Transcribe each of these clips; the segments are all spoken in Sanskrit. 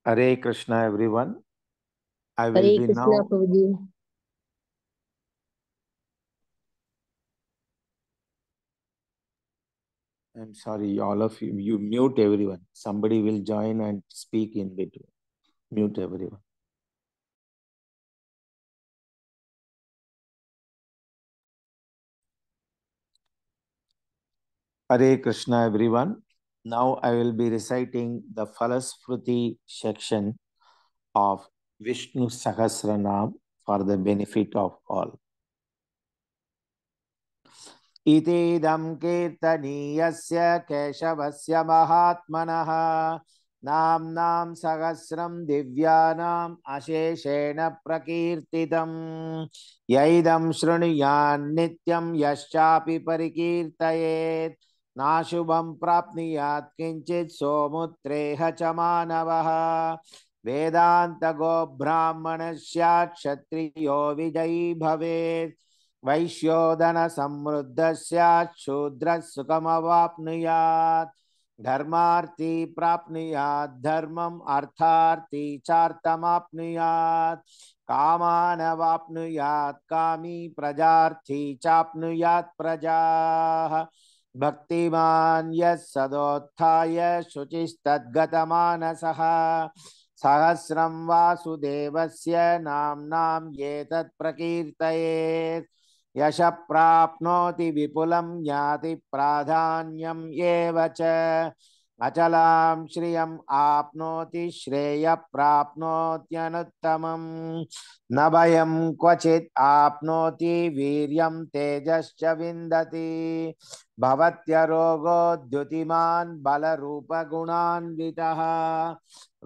Hare Krishna, everyone. I will हरे be कृष्णा now. प्रभु जी। I'm sorry, all of you. You mute everyone. Somebody will join and speak in between. Mute everyone. Hare Krishna, everyone. Now I will be reciting the Falasfruti section of Vishnu Sahasranam for the benefit of all. इतीदं कीर्तनीयस्य केशवस्य महात्मनः नाम्नां सहस्रं दिव्यानाम् अशेषेण प्रकीर्तितम् यैदं शृणुयान्नित्यं यश्चापि परिकीर्तयेत् नाशुभं प्राप्नुयात् किञ्चित् सोमुत्रेह च मानवः वेदान्तगो ब्राह्मणस्यात् क्षत्रियो विजयी भवेत् वैश्योदन समृद्ध स्यात् शूद्रः सुखमवाप्नुयात् धर्मार्थी प्राप्नुयात् धर्मम् अर्थार्थी चार्थमाप्नुयात् कामानवाप्नुयात् कामी प्रजार्थी चाप्नुयात् प्रजाः भक्तिमान् यः सदोत्थाय शुचिस्तद्गतमानसः सहस्रं वासुदेवस्य नाम्नां एतत् प्रकीर्तयेत् यश प्राप्नोति विपुलं याति प्राधान्यम् एव च अचलां श्रियम् आप्नोति श्रेय प्राप्नोत्यनुत्तमम् न भयं क्वचित् आप्नोति वीर्यं तेजश्च विन्दति भवत्यरोगो द्युतिमान् बलरूपगुणान्वितः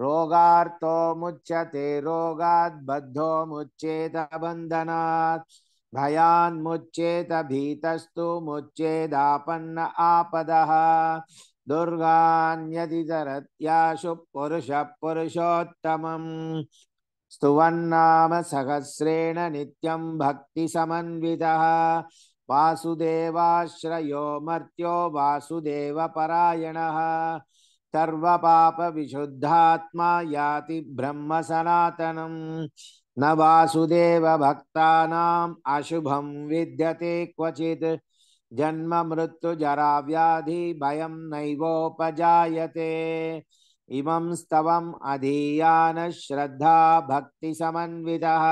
रोगार्तो मुच्यते रोगात् बद्धो मुच्येत बन्धनात् भयान्मुच्येत भीतस्तु मुच्येदापन्न आपदः दुर्गान्यतितरत्याशु पुरुषः पुरुषोत्तमम् स्तुवन्नाम सहस्रेण नित्यं भक्तिसमन्वितः वासुदेवाश्रयो मर्त्यो वासुदेवपरायणः सर्वपापविशुद्धात्मा याति ब्रह्म सनातनम् न वासुदेव भक्तानाम् अशुभं विद्यते क्वचित् जन्म मृत्यु जरा व्याधि भयं नैवोपजायते इमं स्तवम् अधीयान श्रद्धा भक्ति समन्वितः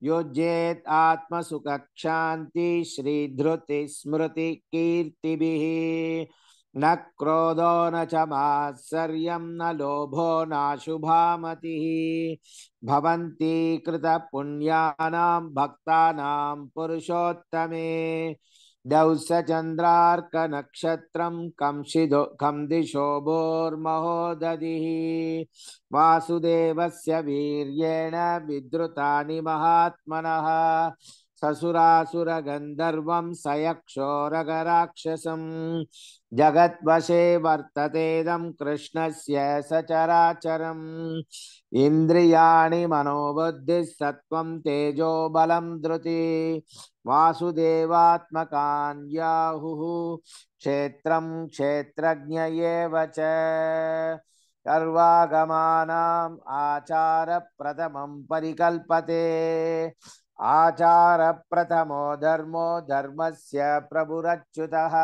युज्येत् आत्मसुखक्षान्ति श्रीधृति स्मृति कीर्तिभिः न क्रोधो न च मात्सर्यं न लोभो नाशुभा मतिः भवन्ति कृतपुण्यानां भक्तानां पुरुषोत्तमे दौसचन्द्रार्कनक्षत्रं कं दिशो भोर्महोदधिः वासुदेवस्य वीर्येण विद्रुतानि महात्मनः ससुरासुरगन्धर्वं सयक्षोरगराक्षसं जगद्वशे वर्ततेदं कृष्णस्य सचराचरम् इन्द्रियाणि मनोबुद्धिस्सत्त्वं तेजो बलं धृति वासुदेवात्मकान् याहुः क्षेत्रं क्षेत्रज्ञ एव च सर्वागमानाम् आचारप्रथमं परिकल्पते आचारप्रथमो धर्मो धर्मस्य प्रभुरच्युतः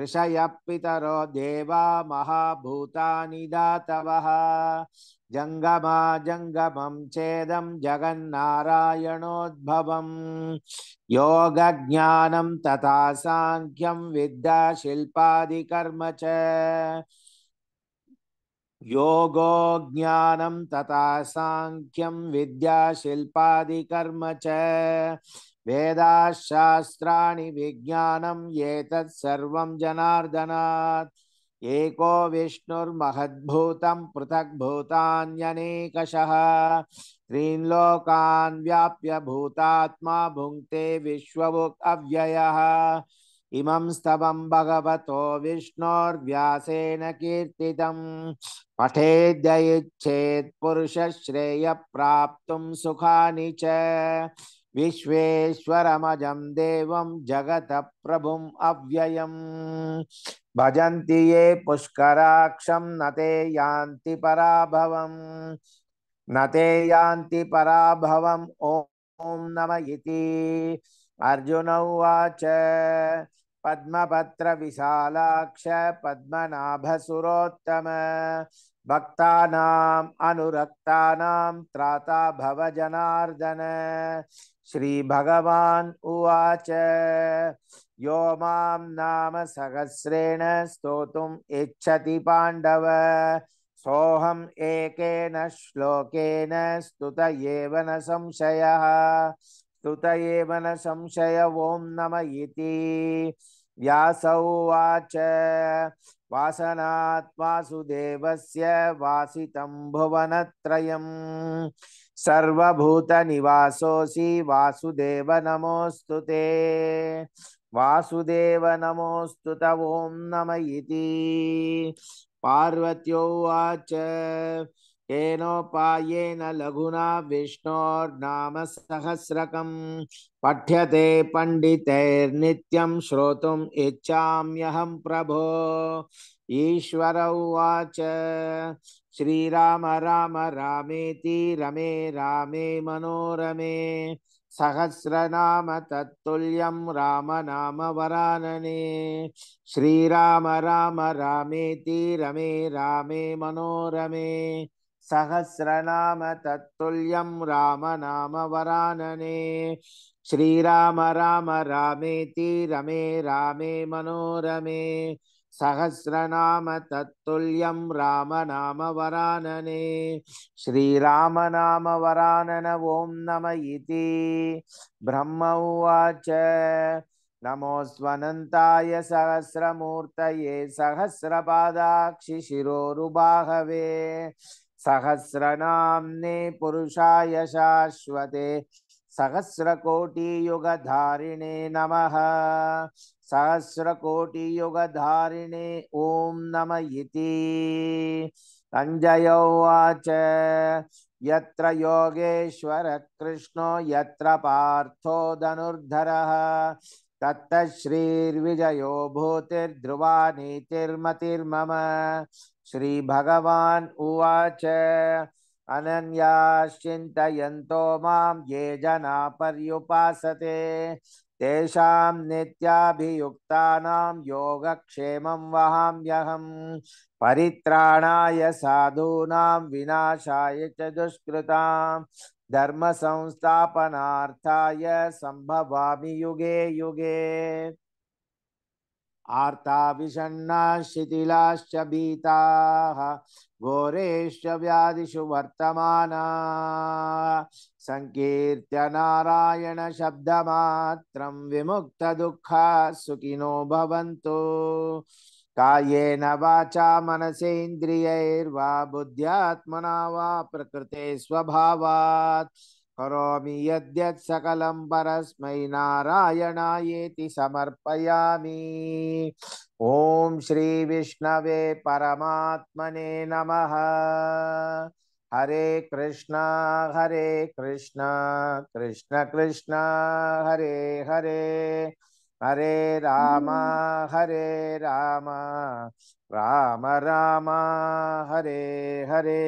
ऋषयः पितरो देवा महाभूतानि दातवः जंगमा जंगमं चेदं जगन्नारायणोद्भवम् योगज्ञानं तथा सांख्यं विद्या शिल्पादिकर्म च योगो ज्ञानं तथा सांख्यं विद्या शिल्पादिकर्म च वेदाशास्त्राणि विज्ञानं एतत् सर्वं जनार्दनात् एको विष्णुर्महद्भूतं पृथग्भूतान्यनेकशः त्रीन् लोकान् व्याप्य भूतात्मा भुङ्क्ते विश्वभुक् अव्ययः इमं स्तवं भगवतो विष्णोर्व्यासेन कीर्तितं पठेद्ययिच्छेत् पुरुषश्रेय प्राप्तुं सुखानि च विश्वेश्वरमजं देवं जगतः प्रभुम् अव्ययम् भजन्ति ये पुष्कराक्षं न ते यान्ति पराभवम् न ते यान्ति पराभवम् ॐ नम इति। अर्जुन उवाच पद्मपत्र विशालाक्ष पद्मनाभसुरोत्तम भक्तानाम् अनुरक्तानां त्राता भव जनार्दन। श्रीभगवान् उवाच यो मां नाम सहस्रेण स्तोतुम् इच्छति पाण्डव सोऽहम् एकेन श्लोकेन स्तुत एव न संशयः स्तुत एव न संशय ॐ नम इति। व्यास उवाच वासनात् वासुदेवस्य वासितं भुवनत्रयम् सर्वभूतनिवासोऽसि वासुदेव नमोऽस्तु ते वासुदेव नमोऽस्तु त ॐ नम इति। पार्वत्योवाच केनोपायेन लघुना विष्णोर्नाम सहस्रकं पठ्यते पंडितैर्नित्यं श्रोतुम् इच्छाम्यहं प्रभो। ईश्वर उवाच श्रीराम राम रामेति रमे रामे मनोरमे सहस्रनाम तत्तुल्यं राम नाम वरानने। श्रीराम राम रामेति रमे रामे मनोरमे सहस्रनाम तत्तुल्यं राम नाम वरानने। श्रीराम राम रामेति रमे रामे मनोरमे सहस्रनाम तत्तुल्यं राम नाम वरानने। श्रीराम नाम वरानन ओं नम इति। ब्रह्म उवाच नमोऽस्त्वनन्ताय सहस्रमूर्तये सहस्रपादाक्षि शिरोरुबाहवे सहस्रनाम्ने पुरुषाय शाश्वते सहस्रकोटियुगधारिणे नमः। सहस्रकोटियुगधारिणे ॐ नम इति। संजय उवाच यत्र योगेश्वर कृष्णो यत्र पार्थो धनुर्धरः तत्र श्रीर्विजयो भूतिर्ध्रुवा नीतिर्मतिर्मम। श्रीभगवान् उवाच अनन्याश्चिन्तयन्तो मां ये जना पर्युपासते तेषां नित्याभियुक्तानां योगक्षेमं वहाम्यहम्। परित्राणाय साधूनां विनाशाय च दुष्कृतां धर्म संस्थापनार्थाय संभवामि युगे युगे। आर्ता विषण्णा शिथिलाश्च भीताः घोरेश्च व्याधिषु वर्तमाना संकीर्त्य नारायण शब्दमात्रं विमुक्तदुःखा सुखिनो भवन्तु। कायेन वाचा मनसेन्द्रियैर्वा बुद्ध्यात्मना वा प्रकृते स्वभावात् करोमि यद्यत् सकलं परस्मै नारायणायेति समर्पयामि। ओम श्री विष्णवे परमात्मने नमः। हरे कृष्णा कृष्ण कृष्ण हरे हरे हरे राम राम राम हरे हरे।